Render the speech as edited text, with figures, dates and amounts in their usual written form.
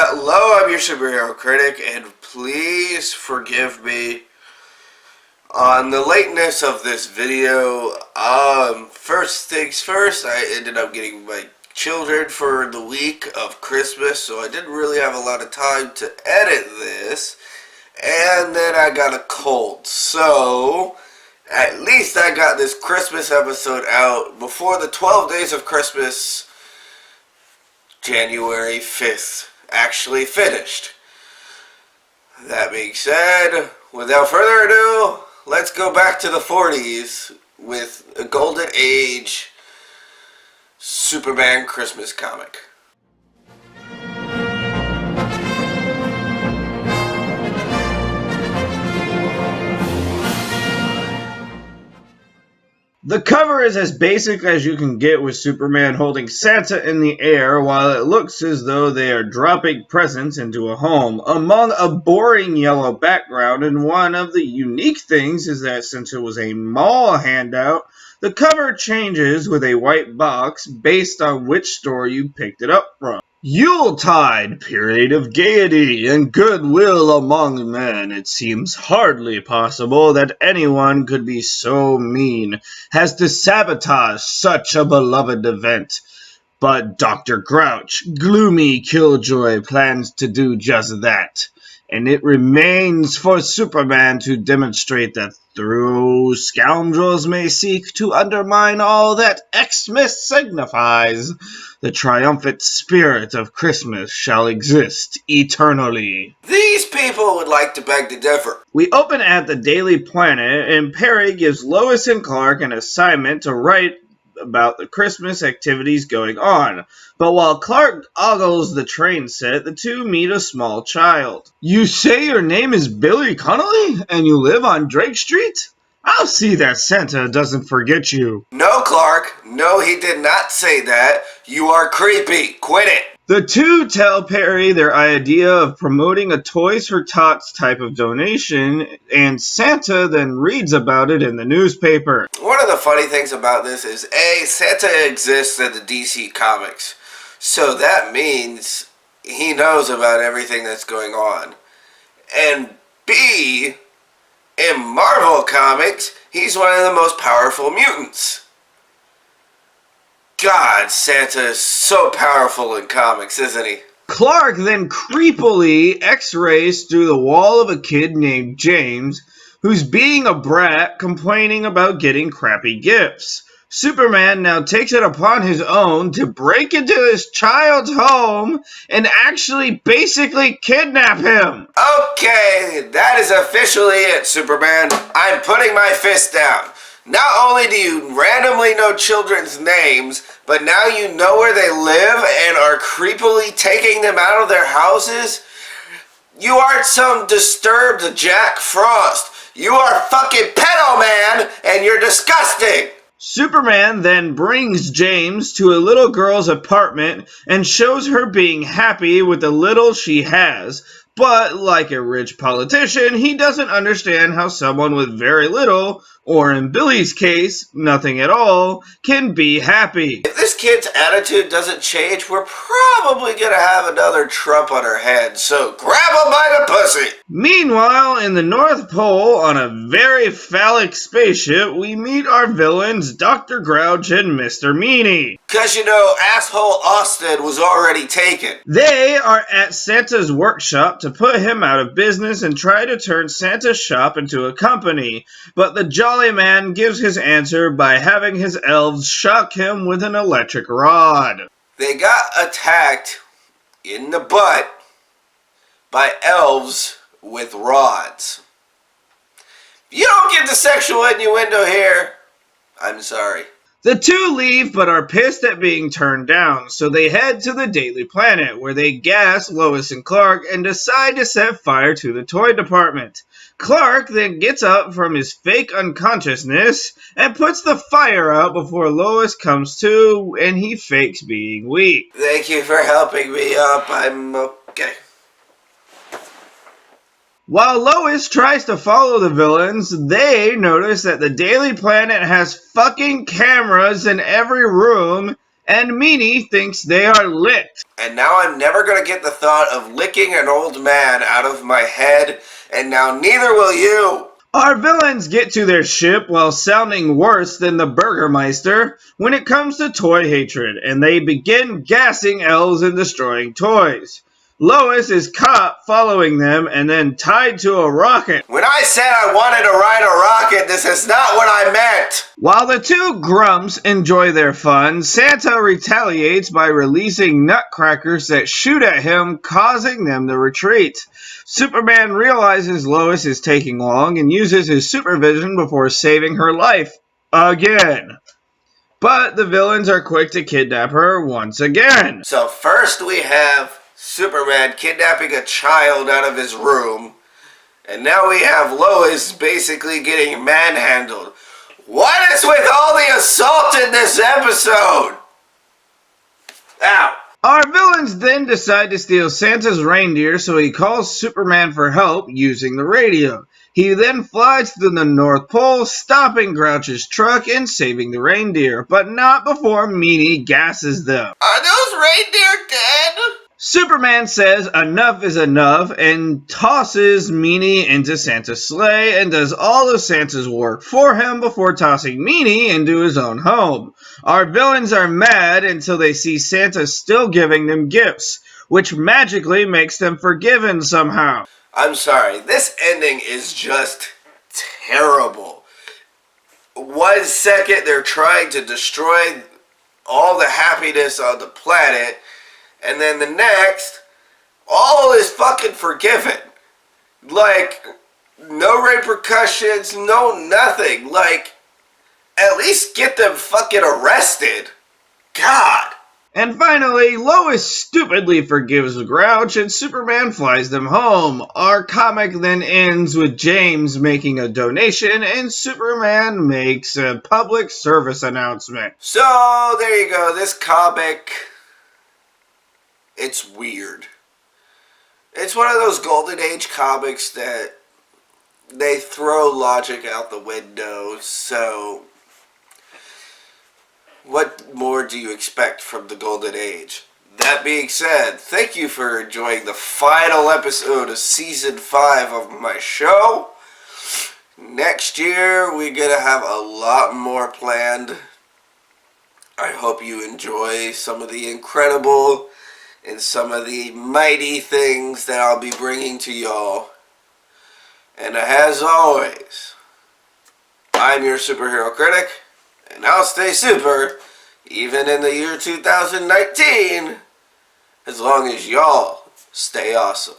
Hello, I'm your superhero critic, and please forgive me on the lateness of this video. First things first, I ended up getting my children for the week of Christmas, so I didn't really have a lot of time to edit this, and then I got a cold, so at least I got this Christmas episode out before the 12 days of Christmas, January 5th. Actually finished. That being said, without further ado, let's go back to the 40s with a Golden Age Superman Christmas comic. The cover is as basic as you can get, with Superman holding Santa in the air while it looks as though they are dropping presents into a home among a boring yellow background, and one of the unique things is that since it was a mall handout, the cover changes with a white box based on which store you picked it up from. Yuletide, period of gaiety and goodwill among men. It seems hardly possible that anyone could be so mean as to sabotage such a beloved event. But Dr. Grouch, gloomy killjoy, plans to do just that. And it remains for Superman to demonstrate that though scoundrels may seek to undermine all that Xmas signifies, the triumphant spirit of Christmas shall exist eternally. These people would like to beg to differ. We open at the Daily Planet, and Perry gives Lois and Clark an assignment to write about the Christmas activities going on. But while Clark ogles the train set, the two meet a small child. "You say your name is Billy Connolly, and you live on Drake Street? I'll see that Santa doesn't forget you." No, Clark. No, he did not say that. You are creepy. Quit it. The two tell Perry their idea of promoting a Toys for Tots type of donation, and Santa then reads about it in the newspaper. One of the funny things about this is, A, Santa exists in the DC comics. So that means he knows about everything that's going on. And B, in Marvel Comics, he's one of the most powerful mutants. God, Santa is so powerful in comics, isn't he? Clark then creepily x-rays through the wall of a kid named James, who's being a brat, complaining about getting crappy gifts. Superman now takes it upon his own to break into his child's home and actually basically kidnap him. Okay, that is officially it, Superman. I'm putting my fist down. Not only do you randomly know children's names, but now you know where they live and are creepily taking them out of their houses? You aren't some disturbed Jack Frost. You are fucking pedo man, and you're disgusting. Superman then brings James to a little girl's apartment and shows her being happy with the little she has. But like a rich politician, he doesn't understand how someone with very little, or in Billy's case, nothing at all, can be happy. If this kid's attitude doesn't change, we're probably gonna have another Trump on our hands, so grab him by the pussy! Meanwhile, in the North Pole, on a very phallic spaceship, we meet our villains, Dr. Grouch and Mr. Meanie. Cause you know, asshole Austin was already taken. They are at Santa's workshop to put him out of business and try to turn Santa's shop into a company, but the Jolly Man gives his answer by having his elves shock him with an electric rod. They got attacked in the butt by elves with rods. If you don't get the sexual innuendo here, I'm sorry. The two leave but are pissed at being turned down, so they head to the Daily Planet, where they gas Lois and Clark and decide to set fire to the toy department. Clark then gets up from his fake unconsciousness and puts the fire out before Lois comes to, and he fakes being weak. Thank you for helping me up. I'm okay. While Lois tries to follow the villains, they notice that the Daily Planet has fucking cameras in every room and Meanie thinks they are licked. And now I'm never going to get the thought of licking an old man out of my head, and now neither will you. Our villains get to their ship while sounding worse than the Burgermeister when it comes to toy hatred, and they begin gassing elves and destroying toys. Lois is caught following them and then tied to a rocket. When I said I wanted to ride a rocket, this is not what I meant. While the two grumps enjoy their fun, Santa retaliates by releasing nutcrackers that shoot at him, causing them to retreat. Superman realizes Lois is taking long and uses his supervision before saving her life. Again. But the villains are quick to kidnap her once again. So first we have Superman kidnapping a child out of his room, and now we have Lois basically getting manhandled. What is with all the assault in this episode? Ow. Our villains then decide to steal Santa's reindeer, so he calls Superman for help using the radio. He then flies to the North Pole, stopping Grouch's truck and saving the reindeer, but not before Meanie gasses them. Are those reindeer dead? Superman says enough is enough and tosses Meanie into Santa's sleigh and does all of Santa's work for him before tossing Meanie into his own home. Our villains are mad until they see Santa still giving them gifts, which magically makes them forgiven somehow. I'm sorry, this ending is just terrible. 1 second they're trying to destroy all the happiness on the planet, and then the next, all is fucking forgiven. Like, no repercussions, no nothing. Like, at least get them fucking arrested. God. And finally, Lois stupidly forgives Grouch and Superman flies them home. Our comic then ends with James making a donation and Superman makes a public service announcement. So, there you go. This comic, it's weird. It's one of those Golden Age comics that they throw logic out the window, so what more do you expect from the Golden Age? That being said, thank you for enjoying the final episode of Season 5 of my show. Next year, we're going to have a lot more planned. I hope you enjoy some of the incredible and some of the mighty things that I'll be bringing to y'all. And as always, I'm your superhero critic, and I'll stay super, even in the year 2019, as long as y'all stay awesome.